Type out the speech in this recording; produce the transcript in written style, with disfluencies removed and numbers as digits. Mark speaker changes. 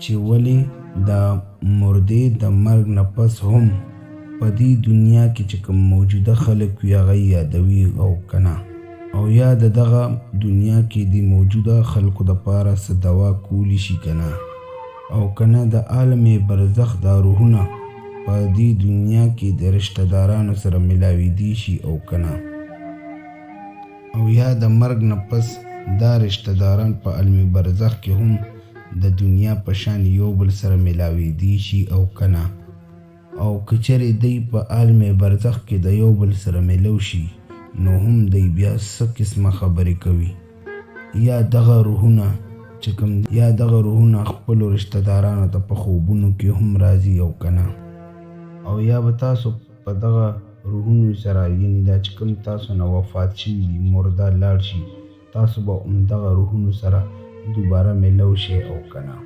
Speaker 1: چې ولې د مردې د مرګ نه پس هم په دې دنیا کې چې کوم موجوده خلک وي هغه یادوي او کنه، او یا د دغه دنیا کې د موجوده خلکو دپاره څه دوا کولی شي کنه، او کنه د عالم برزخ دا روحونه په دې دنیا کې د رشته دارانو سره ملاویدی شي او کنه، او یا د مرګ نه پس دا رشته داران په عالم برزخ کې هم د دنیا په شان یو بل سره ملاویدی شي او کنه، او کچرې دی په عالم برزخ کې د یو بل سره ملو شي نو هم دی بیا څه قسمه خبرې کوي، یا دغه روحونه خپلو رشته دارانو ته په خوبونو کې هم راځي او کنه، او یا به تاسو په دغه روحونو سره یعنی دا چې کوم تاسو نه وفات شوي دي مرده لاړ شي تاسو به همدغه روحونو سره دوباره ملو شئ او کنه.